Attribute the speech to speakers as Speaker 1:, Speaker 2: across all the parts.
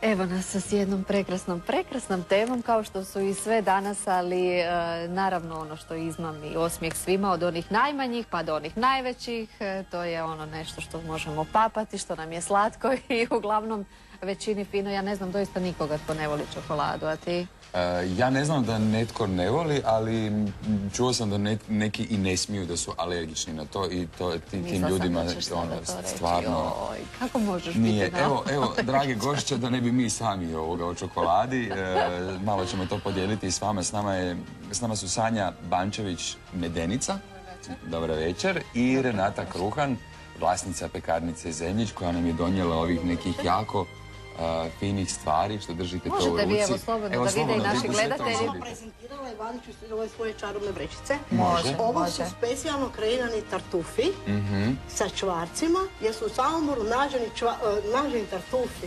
Speaker 1: Evo nas s jednom prekrasnom temom, kao što su i sve danas, ali naravno ono što izmami osmijeh svima, od onih najmanjih pa do onih najvećih, to je ono nešto što možemo papati, što nam je slatko i uglavnom većini fino. Ja ne znam doista nikoga tko ne voli čokoladu, a ti?
Speaker 2: Ja ne znam da netko ne voli, ali čuo sam da neki i ne smiju, da su alergični na to i tim ljudima stvarno...
Speaker 1: Kako možeš
Speaker 2: nije.
Speaker 1: biti na...
Speaker 2: Evo, dragi gošće, da ne bi mi sami o čokoladi, malo ćemo to podijeliti s vama. S nama su Sanja Bančević-Medenica, dobar večer, i Renata Kruhan, vlasnica pekarnice Zemljić, koja nam je donijela ovih nekih jako finih stvari, što držite to u ruci.
Speaker 1: Možete vi, evo, slobodno da vide i naši gledatelji.
Speaker 3: Ja sam prezentirala i vadit ću ove svoje čarobne vrećice.
Speaker 1: Može.
Speaker 3: Ovo su specijalno kreirani tartufi sa čvarcima, jer su u Samoboru nađeni tartufi.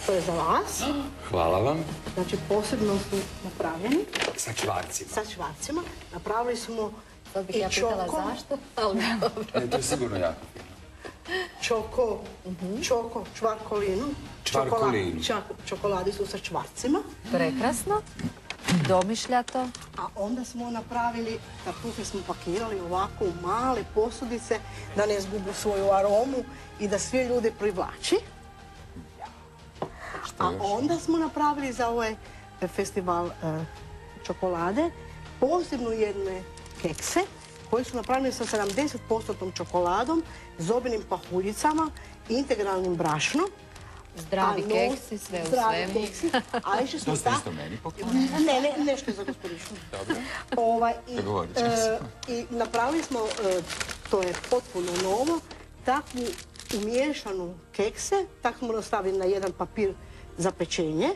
Speaker 3: To je za vas.
Speaker 2: Hvala vam.
Speaker 3: Znači, posebno su napravljeni.
Speaker 2: Sa čvarcima.
Speaker 3: Sa čvarcima. Napravili smo
Speaker 1: To bih
Speaker 3: i
Speaker 1: ja pitala
Speaker 3: čoko.
Speaker 1: zašto, ali dobro.
Speaker 2: To je sigurno jako.
Speaker 3: Čoko, čvarkolinu.
Speaker 2: Čvarkolinu.
Speaker 3: Čokoladi su sa čvarcima.
Speaker 1: Prekrasno, domišljato.
Speaker 3: A onda smo napravili, tartufe smo pakirali ovako u male posudice, da ne izgubu svoju aromu i da sve ljude privlači. A onda smo napravili za ovaj festival čokolade posebno jedne kekse koji su napravljeni sa 70% čokoladom, zobenim pahuljicama, integralnim brašnom.
Speaker 1: Zdravi keksi, sve u svemu.
Speaker 2: To ste isto meni poklonili?
Speaker 3: Ne, nešto je za gospodičnu.
Speaker 2: Dobro. Dogovorit ćemo se.
Speaker 3: I napravili smo, to je potpuno novo, takvu umiješanu kekse, tako smo nastavili na jedan papir za pečenje.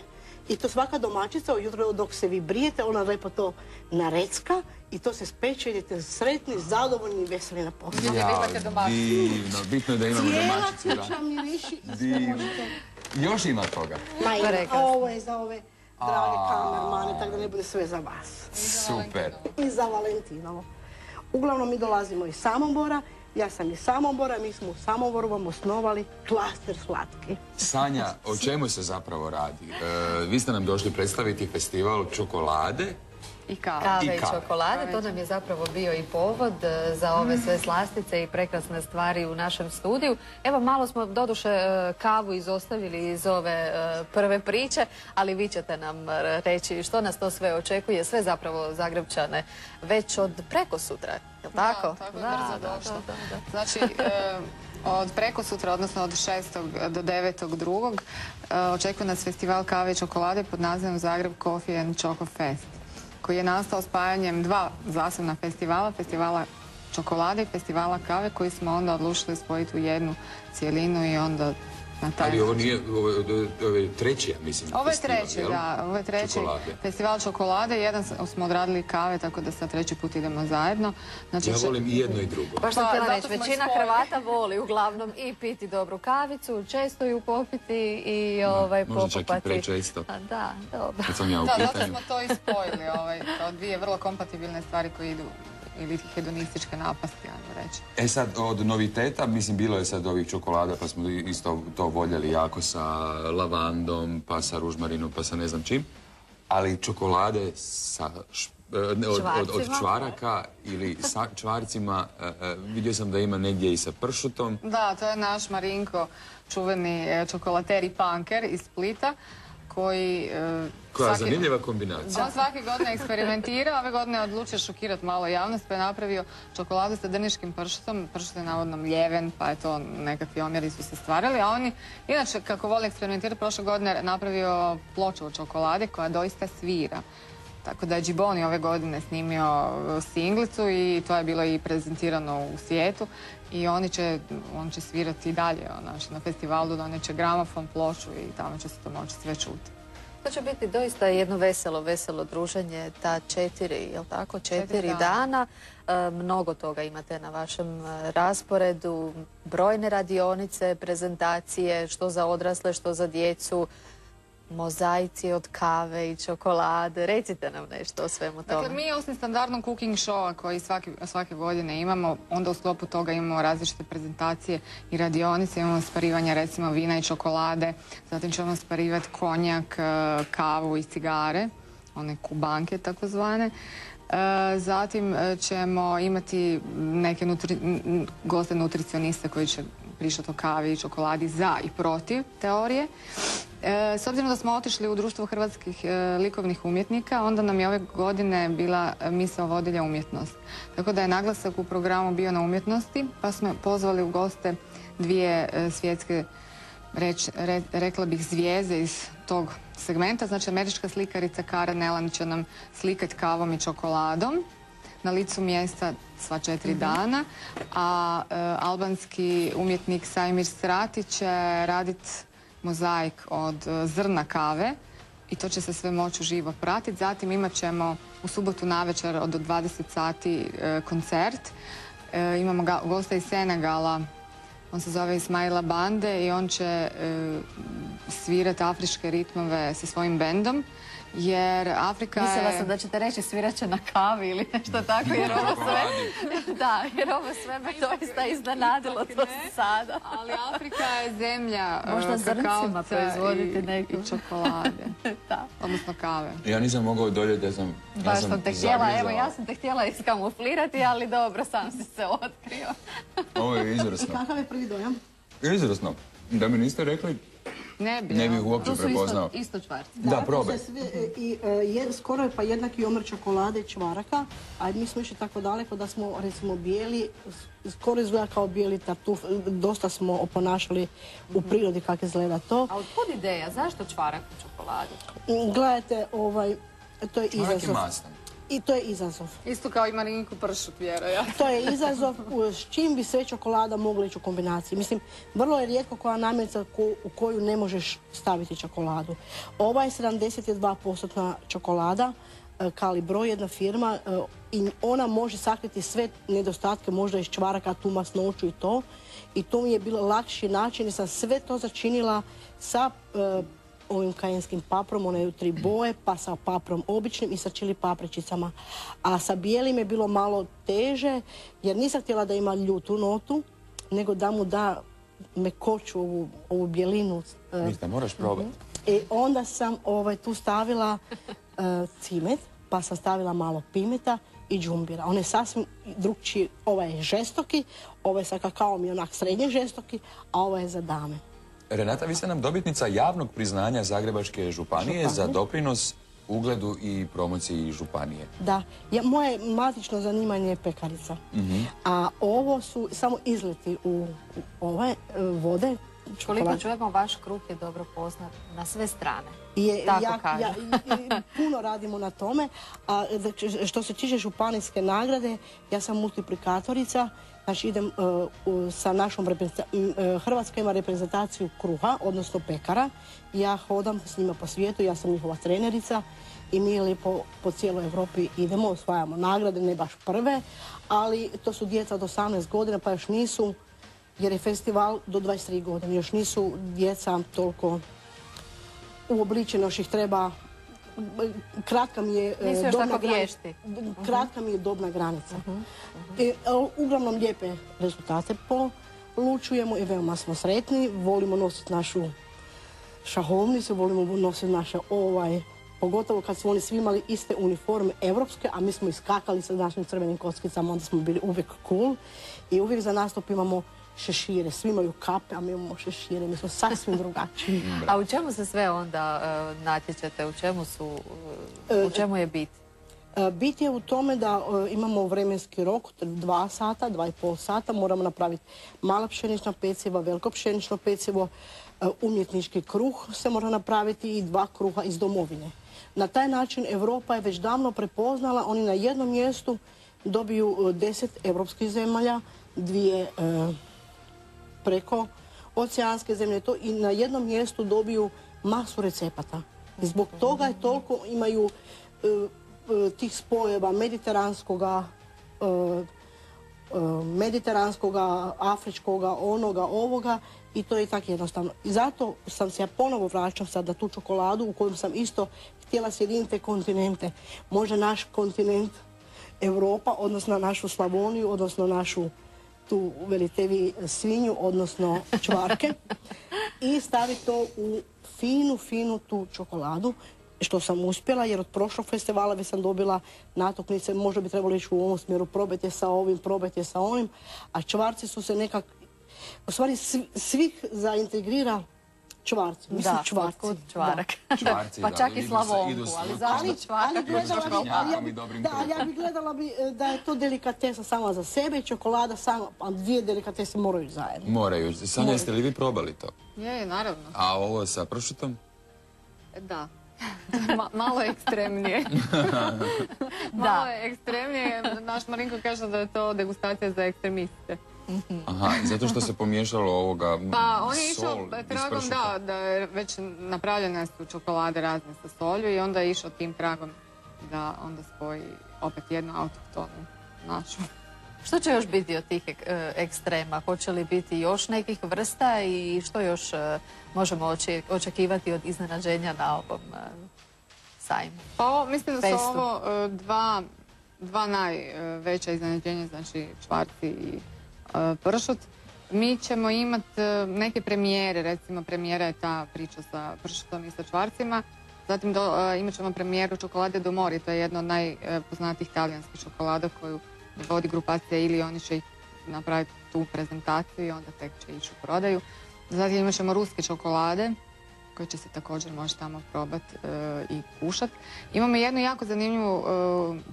Speaker 3: I to svaka domaćica, ujutro dok se vi brijete, ona lijepo to narecka i to se speče, idete sretni, zadovoljni i veseli na posao.
Speaker 2: Ja, divno. Bitno je da imamo domaćicu.
Speaker 3: Cijela kuća miriši i sve
Speaker 2: Divno.
Speaker 3: možete...
Speaker 2: Još ima toga.
Speaker 3: Ma ima, ovo je za ove drage kamermane, tako da ne bude sve za vas.
Speaker 2: Super.
Speaker 3: I za Valentinovo. Uglavnom mi dolazimo iz Samobora, ja sam iz Samobora, mi smo u Samoboru vam osnovali klaster slatki.
Speaker 2: Sanja, o čemu se zapravo radi? Vi ste nam došli predstaviti festival čokolade.
Speaker 1: I kave i čokolade, to nam je zapravo bio i povod za ove sve slastice i prekrasne stvari u našem studiju. Evo, malo smo doduše kavu izostavili iz ove prve priče, ali vi ćete nam reći što nas to sve očekuje, sve zapravo Zagrepčane, već od prekosutra, je li tako?
Speaker 4: Da, tako je brzo došlo. Znači, od prekosutra, odnosno od 6. do 9.2. očekuje nas festival kave i čokolade pod nazivom Zagreb Coffee and Choco Fest, koji je nastao spajanjem dva zasebna festivala, festivala čokolade i festivala kave, koji smo onda odlučili spojiti u jednu cijelinu i onda na taj...
Speaker 2: Ali ovo nije, ovo je treći, ja mislim,
Speaker 4: Ovo je
Speaker 2: festival,
Speaker 4: treći,
Speaker 2: jel?
Speaker 4: da, ovo je treći
Speaker 2: Čokolade.
Speaker 4: festival čokolade, jedan smo odradili kave, tako da sad treći put idemo zajedno. Znači,
Speaker 2: Ja volim i jedno i drugo.
Speaker 1: Baš sam htjela reći,
Speaker 4: zato smo
Speaker 1: većina
Speaker 4: spojili.
Speaker 1: Hrvata voli uglavnom i piti dobru kavicu, često ju popiti i
Speaker 2: Možda čak i
Speaker 1: popupati.
Speaker 2: prečesto.
Speaker 1: A da, dobro.
Speaker 2: Kad sam ja u
Speaker 4: Da, zato
Speaker 2: pitanju.
Speaker 4: smo to i spojili, kao dvije vrlo kompatibilne stvari koje idu ili hedonističke napasti, ajmo reći.
Speaker 2: E sad, od noviteta, mislim, bilo je sad ovih čokolada, pa smo isto to voljeli jako sa lavandom, pa sa ružmarinom, pa sa ne znam čim. Ali čokolade sa od čvaraka ili sa čvarcima, vidio sam da ima negdje i sa pršutom.
Speaker 4: Da, to je naš Marinko, čuveni čokolateri Panker iz Splita, koji...
Speaker 2: Koja je zanimljiva kombinacija.
Speaker 4: On svake godine eksperimentira, ove godine je odlučio šokirati malo javnost, pa je napravio čokoladu sa drniškim pršutom. Pršut je navodno mljeven, pa je to nekakvi omjeri su se stvarali, a oni, inače, kako voli eksperimentirati, prošle godine je napravio ploču od čokolade koja doista svira. Tako da je Giboni ove godine snimio singlicu i to je bilo i prezentirano u svijetu i on će svirati i dalje, znači na festivalu donijet će gramofon, ploču i tamo će se to moći sve čuti.
Speaker 1: To će biti doista jedno veselo druženje, ta 4 dana. Mnogo toga imate na vašem rasporedu, brojne radionice, prezentacije, što za odrasle, što za djecu. mozaici od kave i čokolade. Recite nam nešto o svemu tome.
Speaker 4: Dakle, mi osim standardnog cooking showa koji svake godine imamo, onda u sklopu toga imamo različite prezentacije i radionice, imamo sparivanje recimo vina i čokolade, zatim ćemo sparivati konjak, kavu i cigare, one kubanke takozvane. Zatim ćemo imati neke goste nutricioniste koji će pričati o kavi i čokoladi za i protiv teorije. S obzirom da smo otišli u Društvo hrvatskih likovnih umjetnika, onda nam je ove godine bila misao vodilja umjetnost. Tako da je naglasak u programu bio na umjetnosti, pa smo pozvali u goste dvije svjetske, rekla bih, zvijezde iz tog segmenta. Znači, američka slikarica Karen Elan će nam slikati kavom i čokoladom na licu mjesta sva 4 dana, a albanski umjetnik Sajmir Srati će raditi mozaik od zrna kave i to će se sve moći uživo pratiti. Zatim imat ćemo u subotu navečer od 20 sati koncert. Imamo gosta iz Senegala, on se zove Ismaila Bande i on će svirati afričke ritmove sa svojim bendom. Jer Afrika je...
Speaker 1: Mislila sam da ćete reći svirat će na kavi ili nešto tako, jer ovo sve... Da, jer ovo sve me doista iznenadilo to sada.
Speaker 4: Ali Afrika je zemlja
Speaker 1: možda zrncima proizvoditi neku.
Speaker 4: I čokolade.
Speaker 1: Da.
Speaker 4: Odnosno kave.
Speaker 2: Ja nisam mogao odoljeti, ja sam
Speaker 1: ja sam te htjela iskamuflirati, ali dobro, sam si se otkrio.
Speaker 2: Ovo je izvrsno.
Speaker 3: Kakav je prvi dojam?
Speaker 2: Izvrsno. Da mi niste rekli, ne bih uopće prepoznao.
Speaker 1: To su isto čvarci.
Speaker 2: Da, probaj.
Speaker 3: Skoro je pa jednaki omjer čokolade i čvaraka, a mi smo išli tako daleko da smo, recimo, bijeli, skoro izgleda kao bijeli tartuf, dosta smo oponašali u prirodi kako izgleda to.
Speaker 1: A otkud ideja? Zašto čvarak u čokoladi?
Speaker 3: Gledajte, to je izazov.
Speaker 2: Čvarak je masno.
Speaker 3: I to je izazov.
Speaker 4: Isto kao i Marinku pršut, vjerojatno.
Speaker 3: To je izazov s čim bi sve čokolada mogla ići u kombinaciji. Mislim, vrlo je rijetko koja namirnica u koju ne možeš staviti čokoladu. Ova je 72% čokolada, Kali broj, jedna firma, i ona može sakriti sve nedostatke, možda iz čvaraka, tu masnoću i to. I to mi je bilo lakši način i sam sve to začinila sa ovim kajenskim paprom, one 3 boje, pa sa paprom običnim i sa čili papričicama. A sa bijelim je bilo malo teže, jer nisam htjela da ima ljutu notu, nego da mu da mekoću, ovu bjelinu.
Speaker 2: Mislim, moraš probati.
Speaker 3: I onda sam tu stavila cimet, pa sam stavila malo pimeta i džumbira. On je sasvim drugčiji. Ovaj je žestoki, ovaj je sa kakaom i onak srednje žestoki, a ovaj je za dame.
Speaker 2: Renata, vi ste nam dobitnica javnog priznanja Zagrebačke županije za doprinos ugledu i promociji županije.
Speaker 3: Da, moje matično zanimanje je pekarica. A ovo su samo izleti u ove vode.
Speaker 1: Koliko čujemo, vaš kruh je dobro poznat na sve strane.
Speaker 3: Puno radimo na tome. A što se tiče županijske nagrade, ja sam multiplikatorica. Znači, idem sa našom Hrvatska ima reprezentaciju kruha, odnosno pekara. Ja hodam s njima po svijetu, ja sam njihova trenerica i mi lijepo po cijeloj Europi idemo, osvajamo nagrade, ne baš prve, ali to su djeca od 18 godina, pa još nisu, jer je festival do 23 godine, još nisu djeca toliko uobličena, još ih treba. Kratka mi je dobna granica. Uglavnom lijepe rezultate polučujemo i veoma smo sretni. Volimo nositi našu šahovnicu, volimo nositi naše pogotovo kad su oni svi imali iste uniforme evropske, a mi smo iskakali sa našim crvenim kockicama, onda smo bili uvijek cool i uvijek za nastup imamo šešire. Svi imaju kape, a mi imamo šešire. Mi smo sasvim drugačiji.
Speaker 1: A u čemu se sve onda natječete? U čemu je bit?
Speaker 3: Bit je u tome da imamo vremenski rok, 2 sata, 2,5 sata. Moramo napraviti mala pšenična peciva, veliko pšenično pecivo, umjetnički kruh se mora napraviti i 2 kruha iz domovine. Na taj način Europa je već davno prepoznala, oni na jednom mjestu dobiju 10 evropskih zemalja, 2 preko oceanske zemlje i na jednom mjestu dobiju masu recepata. I zbog toga je toliko imaju mediteranskoga, afričkoga, onoga, ovoga i to je tako jednostavno. I zato sam se ja ponovo vraćam sad na tu čokoladu u kojem sam isto htjela sjediniti te kontinente. Može naš kontinent Europa, odnosno našu Slavoniju, odnosno našu tu velite vi svinju, odnosno čvarke i staviti to u finu tu čokoladu, što sam uspjela, jer od prošlog festivala već sam dobila natuknice, možda bi trebalo ići u ovom smjeru, probajte sa ovim, probajte sa onim, a čvarci su se nekak, u stvari svih zaintegrira čvarci, mislim čvarci.
Speaker 1: Da, čvarak.
Speaker 2: Čvarci,
Speaker 1: Pa
Speaker 2: da,
Speaker 1: čak i
Speaker 2: idu
Speaker 1: Slavonku,
Speaker 2: sa-
Speaker 1: ali zašto čvarak?
Speaker 3: Ja bi gledala da je to delikatesa sama za sebe, čokolada sama, a dvije delikatese moraju zajedno.
Speaker 2: Moraju. Sanja, jeste li vi probali to?
Speaker 4: Je, naravno.
Speaker 2: A ovo sa pršutom?
Speaker 4: Da. Malo je ekstremnije. Malo je ekstremnije. Naš Marinko kaže da je to degustacija za ekstremiste.
Speaker 2: Aha, zato što se pomiješalo ovoga
Speaker 4: Pa on je išao
Speaker 2: sol iz
Speaker 4: tragom,
Speaker 2: pršuta.
Speaker 4: da je već napravljene su čokolade razne sa solju i onda je išao tim tragom da onda spoji opet jednu autohtonu našu.
Speaker 1: Što će još biti od tih ekstrema? Hoće li biti još nekih vrsta i što još možemo očekivati od iznenađenja na ovom sajmu?
Speaker 4: Pa mislim da su
Speaker 1: Festu.
Speaker 4: ovo dva najveća iznenađenja, znači čvarci i pršut. Mi ćemo imati neke premijere, recimo premijera je ta priča sa pršutom i sa čvarcima. Zatim imat ćemo premijeru čokolade do Mori, to je jedna od najpoznatijih talijanskih čokolada koju vodi grupacija ili oni će napraviti tu prezentaciju i onda tek će ići u prodaju. Zatim imat ćemo ruske čokolade koje će se također moći tamo probati i kušati. Imamo jednu jako zanimljivu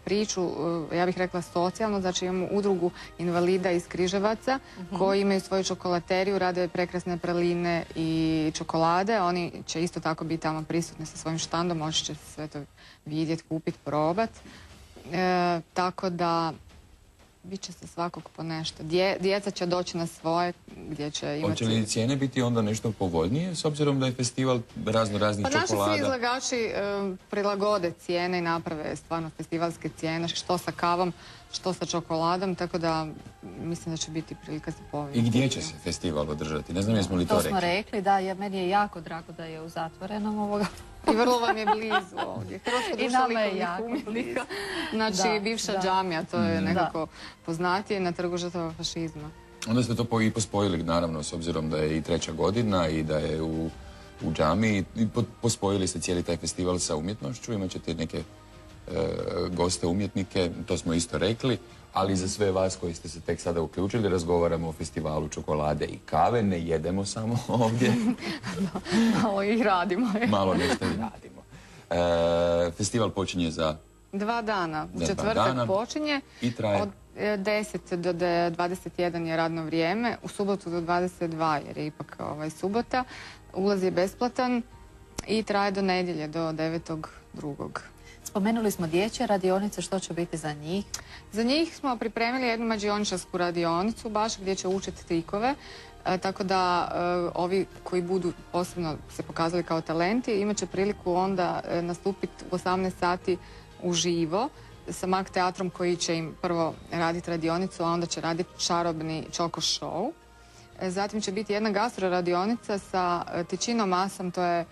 Speaker 4: priču, ja bih rekla socijalno, znači imamo udrugu invalida iz Križevaca koji imaju svoju čokolateriju, rade prekrasne praline i čokolade. Oni će isto tako biti tamo prisutni sa svojim štandom, moći će sve to vidjeti, kupiti, probati. Tako da bit će se svakog po nešto. Djeca će doći na svoje gdje će imati...
Speaker 2: Hoće li cijene biti onda nešto povoljnije s obzirom da je festival raznih
Speaker 4: Pa naši
Speaker 2: čokolada?
Speaker 4: svi izlagači prilagode cijene i naprave stvarno festivalske cijene, što sa kavom, što sa čokoladom, tako da mislim da će biti prilika za povoljno.
Speaker 2: I gdje će se festival održati? Ne znam jesmo li to
Speaker 1: To
Speaker 2: rekli.
Speaker 1: smo rekli, da, meni je jako drago da je u zatvorenom ovoga.
Speaker 4: I vrlo vam je blizu ovdje. Hrvatsko
Speaker 1: I
Speaker 4: društvo
Speaker 1: nama je
Speaker 4: likovnih
Speaker 1: jako
Speaker 4: umjetnika.
Speaker 1: blizu.
Speaker 4: Znači,
Speaker 1: Da,
Speaker 4: bivša
Speaker 1: da.
Speaker 4: džamija, to je nekako poznatije na trgu žrtava fašizma.
Speaker 2: Onda ste to i pospojili, naravno, s obzirom da je i 3. godina i da je u džami. I pospojili ste cijeli taj festival sa umjetnošću. Imat ćete neke goste umjetnike, to smo isto rekli. Ali za sve vas koji ste se tek sada uključili, razgovaramo o festivalu čokolade i kave. Ne jedemo samo ovdje.
Speaker 4: Malo ih radimo.
Speaker 2: Malo nešto i radimo. Festival počinje za
Speaker 4: 2 dana. U
Speaker 2: Za 2
Speaker 4: četvrtak
Speaker 2: dana.
Speaker 4: počinje.
Speaker 2: i traje.
Speaker 4: Od 10 do 21 je radno vrijeme, u subotu do 22 jer je ipak subota. Ulaz je besplatan i traje do nedjelje, do 9.2.
Speaker 1: Spomenuli smo dječje radionice, što će biti za njih?
Speaker 4: Za njih smo pripremili jednu mađioničarsku radionicu baš gdje će učiti trikove. Tako da ovi koji budu posebno se pokazali kao talenti imat će priliku onda nastupiti u 18 sati uživo sa Mag teatrom koji će im prvo raditi radionicu, a onda će raditi čarobni čoko show. Zatim će biti jedna gastro radionica sa tičinom masom, to je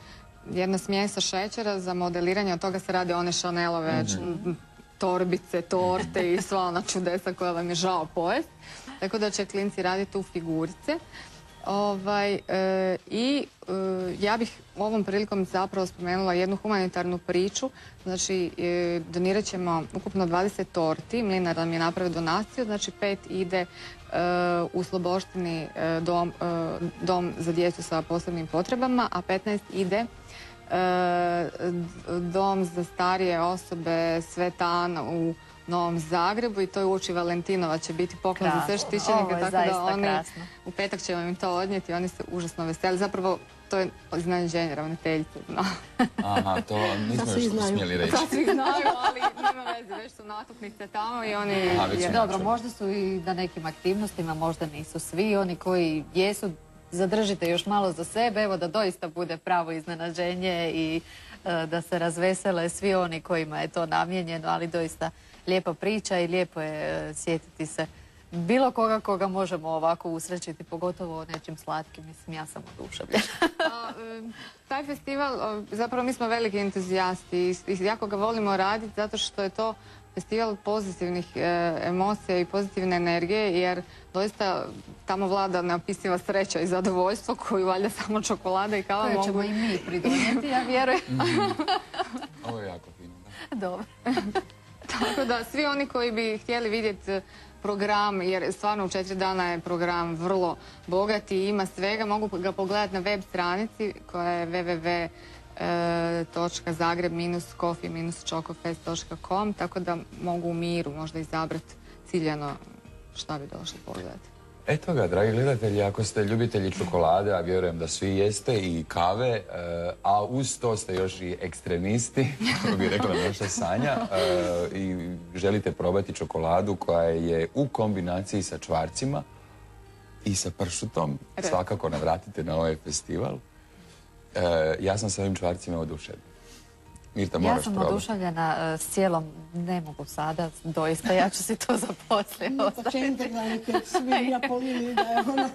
Speaker 4: jedna smjesa šećera za modeliranje, od toga se rade one Chanelove torbice, torte i sva ona čudesa koja vam je žao pojest. Tako da će klinci raditi tu figurice. Ja bih ovom prilikom zapravo spomenula jednu humanitarnu priču. Znači, donirat ćemo ukupno 20 torti. Mlinar nam je napravio donaciju, znači 5 ide u Sloboštini dom za djecu sa posebnim potrebama, a 15 ide dom za starije osobe Svetan u Novom Zagrebu i to je uoči Valentinova će biti poklon za sve štićenike, tako da oni u petak ćemo im to odnijeti i oni se užasno veseli. Zapravo to je iznenađenje ravnateljice.
Speaker 2: Aha, to nismo još smjeli reći.
Speaker 4: Sad svi znaju, ali nema veze, već su natuknice tamo i oni...
Speaker 1: Dobro, možda su i na nekim aktivnostima, možda nisu svi. Oni koji jesu, zadržite još malo za sebe, evo da doista bude pravo iznenađenje i da se razvesele svi oni kojima je to namijenjeno, ali doista lijepa priča i lijepo je sjetiti se bilo koga možemo ovako usrećiti, pogotovo nečim slatkim, mislim, ja sam oduševljena.
Speaker 4: Taj festival, zapravo mi smo veliki entuzijasti i jako ga volimo raditi zato što je to festival pozitivnih emocija i pozitivne energije, jer doista tamo vlada neopisiva sreća i zadovoljstvo koju valjda samo čokolada i kava
Speaker 1: Koje
Speaker 4: mogu.
Speaker 1: ćemo i mi pridonijeti, ja vjerujem.
Speaker 2: Ovo je jako fino. Da.
Speaker 1: Dobro.
Speaker 4: Tako da svi oni koji bi htjeli vidjeti program, jer stvarno u 4 dana je program vrlo bogat i ima svega, mogu ga pogledati na web stranici koja je www.zagreb-coffee-chocofest.com, tako da mogu u miru možda izabrati ciljano šta bi došli pogledati.
Speaker 2: Eto ga, dragi gledatelji, ako ste ljubitelji čokolade, a vjerujem da svi jeste, i kave, a uz to ste još i ekstremisti, kako bi rekla naša Sanja, i želite probati čokoladu koja je u kombinaciji sa čvarcima i sa pršutom, svakako navratite na ovaj festival. Ja sam sa ovim čvarcima oduševljen. Mirta, moraš
Speaker 1: Ja sam
Speaker 2: probati.
Speaker 1: oduševljena s cijelom, ne mogu sada, doista, ja ću si to zaposliti.
Speaker 3: Pa će integralni keks, vidim ja po liniji da je ona.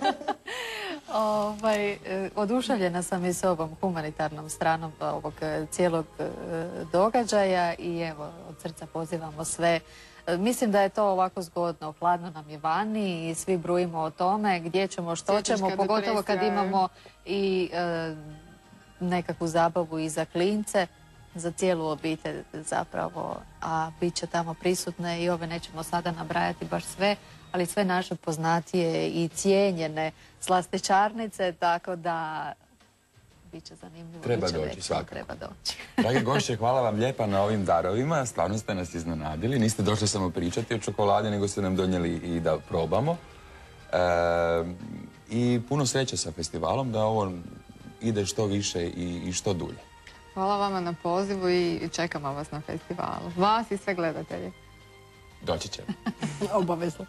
Speaker 1: Oduševljena sam i s ovom humanitarnom stranom ovog cijelog događaja i evo, od srca pozivamo sve. Mislim da je to ovako zgodno, hladno nam je vani i svi brujimo o tome gdje ćemo, što ćemo, pogotovo kad imamo i nekakvu zabavu i za klince, za cijelu obitelj zapravo, a bit će tamo prisutne i ove nećemo sada nabrajati baš sve, ali sve naše poznatije i cijenjene slastičarnice, tako da bit će zanimljivo.
Speaker 2: Treba
Speaker 1: bit će
Speaker 2: doći,
Speaker 1: večer,
Speaker 2: svakako.
Speaker 1: treba doći.
Speaker 2: Dragi gošće, hvala vam lijepa na ovim darovima. Stvarno ste nas iznenadili. Niste došli samo pričati o čokoladi, nego ste nam donijeli i da probamo. I puno sreće sa festivalom, da ovo ide što više i što dulje.
Speaker 4: Hvala vama na pozivu i čekamo vas na festivalu. Vas i sve gledatelje.
Speaker 2: Doći će.
Speaker 3: Obavezno.